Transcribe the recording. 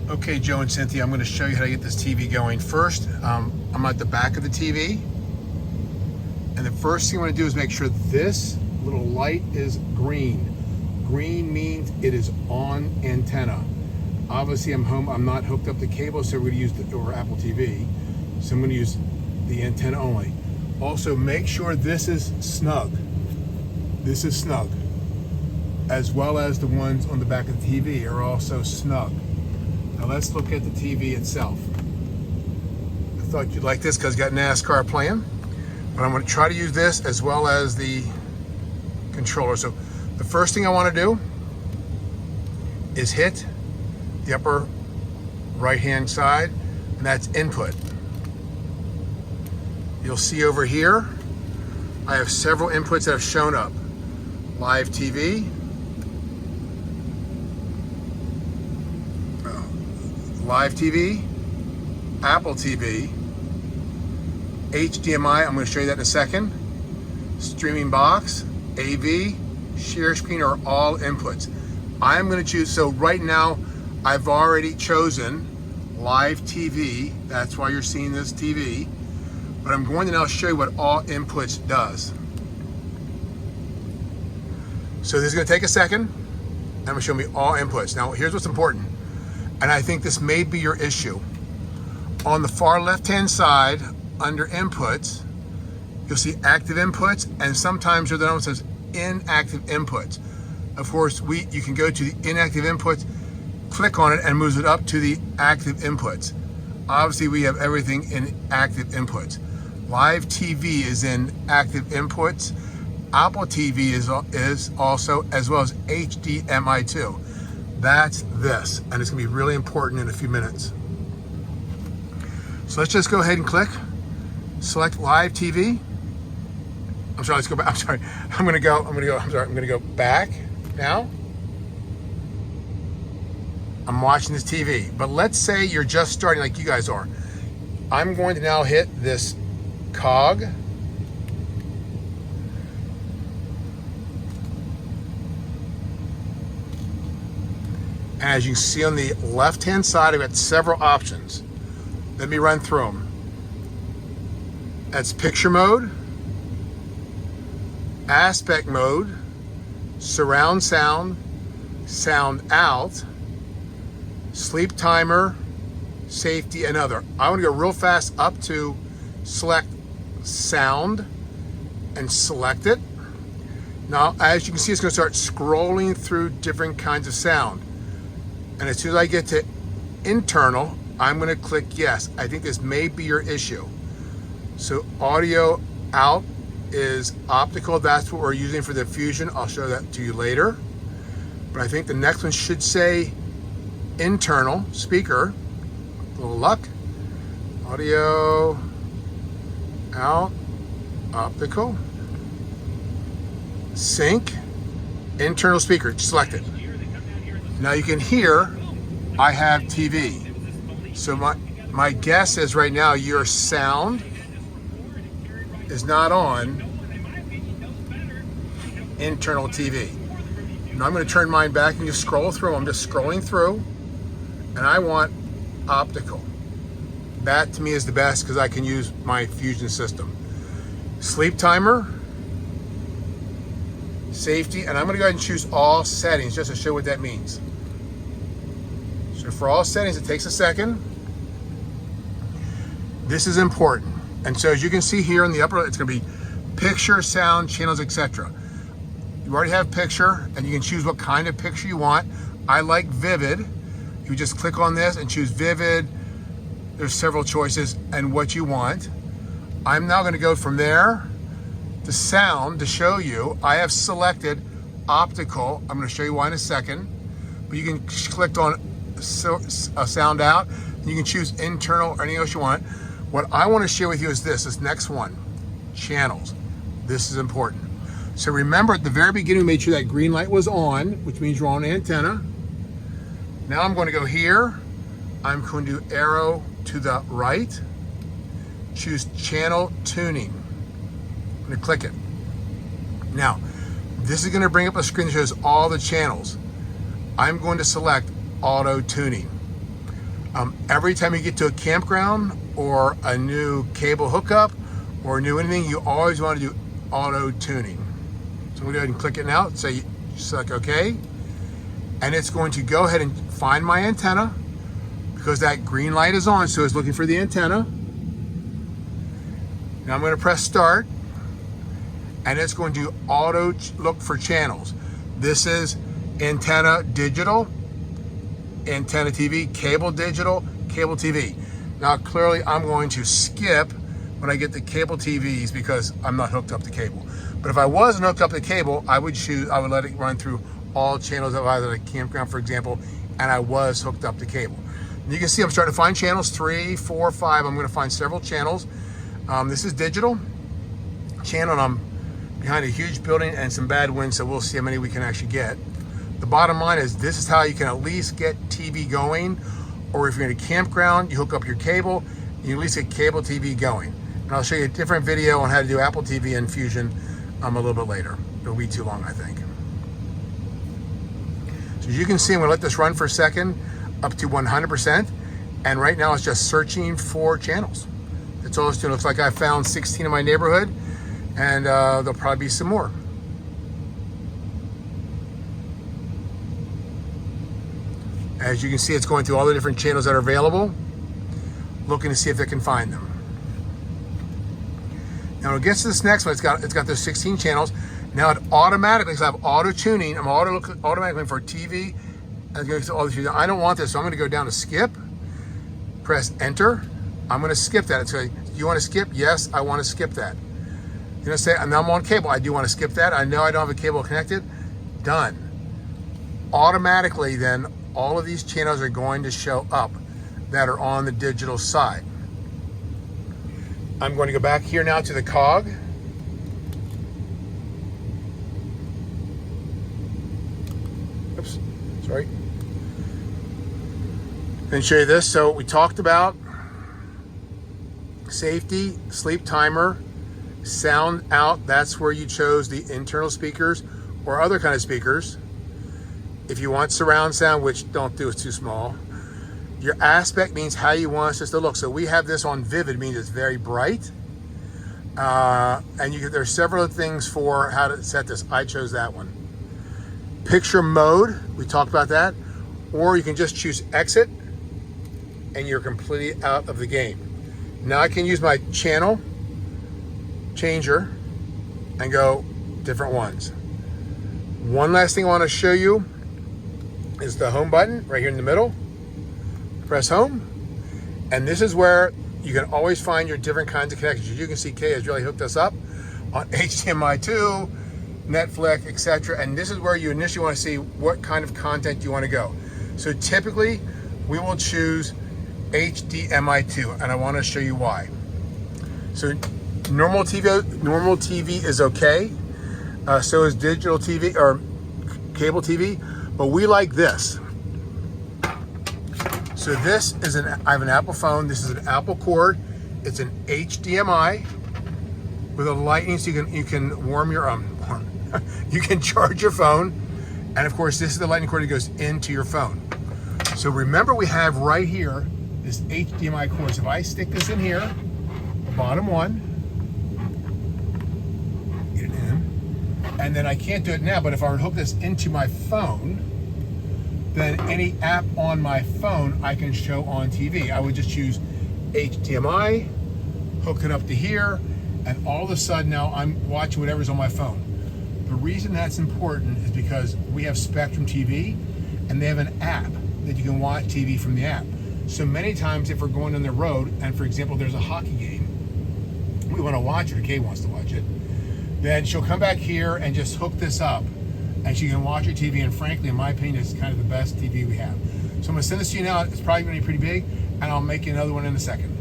Okay, Joe and Cynthia, I'm going to show you how to get this TV going. First, I'm at the back of the TV. And the first thing I want to do is make sure this little light is green. Green means it is on antenna. Obviously, I'm home. I'm not hooked up to cable, so we're going to use the or Apple TV. So I'm going to use the antenna only. Also, make sure this is snug. This is snug. As well as the ones on the back of the TV are also snug. Now let's look at the TV itself. I thought you'd like this because it's got NASCAR playing. But I'm going to try to use this as well as the controller. So the first thing I want to do is hit the upper right hand side, and that's input. You'll see over here I have several inputs that have shown up. Live TV, Live TV, Apple TV, HDMI, I'm going to show you that in a second, streaming box, AV, share screen are all inputs. I'm going to choose, so right now I've already chosen Live TV, that's why you're seeing this TV, but I'm going to now show you what all inputs does. So this is going to take a second, and I'm going to show me all inputs. Now here's what's important, and I think this may be your issue. On the far left-hand side, under inputs, you'll see active inputs, and sometimes you'll notice it says inactive inputs. Of course, you can go to the inactive inputs, click on it, and moves it up to the active inputs. Obviously, we have everything in active inputs. Live TV is in active inputs. Apple TV is also, as well as HDMI 2. That's this, and it's gonna be really important in a few minutes. So let's just go ahead and click, select Live TV. I'm sorry, let's go back, I'm gonna go back now. I'm watching this TV, but let's say you're just starting like you guys are. I'm going to now hit this cog. As you can see on the left-hand side, I've got several options. Let me run through them. That's picture mode, aspect mode, surround sound, sound out, sleep timer, safety, and other. I want to go real fast up to select sound and select it. Now, as you can see, it's going to start scrolling through different kinds of sound. And as soon as I get to internal, I'm going to click yes. I think this may be your issue. So audio out is optical. That's what we're using for the Fusion. I'll show that to you later. But I think the next one should say internal speaker. A little luck. Audio out, optical, sync, internal speaker. Select it. Now you can hear I have TV. So my guess is right now your sound is not on internal TV. Now I'm going to turn mine back and just scroll through. I'm just scrolling through, and I want optical. That to me is the best because I can use my Fusion system. Sleep timer, safety, and I'm going to go ahead and choose all settings just to show what that means. So for all settings, it takes a second. This is important. And so as you can see here in the upper, it's going to be picture, sound, channels, etc. You already have picture, and you can choose what kind of picture you want. I like vivid. You just click on this and choose vivid. There's several choices and what you want. I'm now going to go from there to sound to show you. I have selected optical. I'm going to show you why in a second. But you can click on sound out, and you can choose internal or anything else you want. What I want to share with you is this next one, channels. This is important. So remember at the very beginning, we made sure that green light was on, which means you're on antenna. Now I'm going to go here. I'm going to arrow to the right, choose channel tuning. I'm going to click it. Now, this is going to bring up a screen that shows all the channels. I'm going to select auto tuning. Every time you get to a campground or a new cable hookup or new anything, you always want to do auto tuning. So we'll go ahead and click it now. Say, select OK. And it's going to go ahead and find my antenna because that green light is on, so it's looking for the antenna. Now I'm going to press start, and it's going to auto look for channels. This is antenna digital, antenna TV, cable digital, cable TV. Now clearly I'm going to skip when I get the cable TVs because I'm not hooked up to cable. But if I wasn't hooked up to cable, I would let it run through all channels that I was at a campground, for example, and I was hooked up to cable. And you can see I'm starting to find channels, 3, 4, 5. I'm going to find several channels. This is digital channel, and I'm behind a huge building and some bad wind, so we'll see how many we can actually get. The bottom line is this is how you can at least get TV going, or if you're in a campground, you hook up your cable, you at least get cable TV going. And I'll show you a different video on how to do Apple TV and Fusion a little bit later. It'll be too long, I think. So as you can see, I'm gonna let this run for a second, up to 100%. And right now it's just searching for channels. That's all it's doing. Looks like I found 16 in my neighborhood, and there'll probably be some more. As you can see, it's going through all the different channels that are available, looking to see if it can find them. Now when it gets to this next one, it's got those 16 channels. Now it automatically, because I have auto tuning, I'm automatically for TV. And it goes to I don't want this, so I'm going to go down to skip. Press enter. I'm going to skip that. It's going, you want to skip? Yes, I want to skip that. You're going to say, and I'm on cable. I do want to skip that. I know I don't have a cable connected. Done. Automatically, then all of these channels are going to show up that are on the digital side. I'm going to go back here now to the cog. Oops, sorry. And show you this. So we talked about safety, sleep timer, sound out. That's where you chose the internal speakers or other kind of speakers. If you want surround sound, which don't do, it's too small. Your aspect means how you want us to look. So we have this on vivid, means it's very bright. And there's several things for how to set this. I chose that one. Picture mode, we talked about that. Or you can just choose exit and you're completely out of the game. Now I can use my channel changer and go different ones. One last thing I want to show you is the home button right here in the middle. Press home, and this is where you can always find your different kinds of connections. You can see Kay has really hooked us up on HDMI 2, Netflix, etc. And this is where you initially want to see what kind of content you want to go. So typically, we will choose HDMI 2, and I want to show you why. So normal TV is okay. So is digital TV or cable TV, but we like this. So this is I have an Apple phone. This is an Apple cord. It's an HDMI with a lightning, so you can warm your you can charge your phone, and of course this is the lightning cord that goes into your phone. So remember, we have right here this HDMI cord. So if I stick this in here, the bottom one, get it in, and then I can't do it now. But if I were to hook this into my phone, then any app on my phone I can show on TV. I would just choose HDMI, hook it up to here, and all of a sudden now I'm watching whatever's on my phone. The reason that's important is because we have Spectrum TV, and they have an app that you can watch TV from the app. So many times if we're going on the road, and for example there's a hockey game, we want to watch it, or Kay wants to watch it, then she'll come back here and just hook this up, and she can watch her TV, and frankly, in my opinion, it's kind of the best TV we have. So I'm gonna send this to you now. It's probably gonna be pretty big, and I'll make you another one in a second.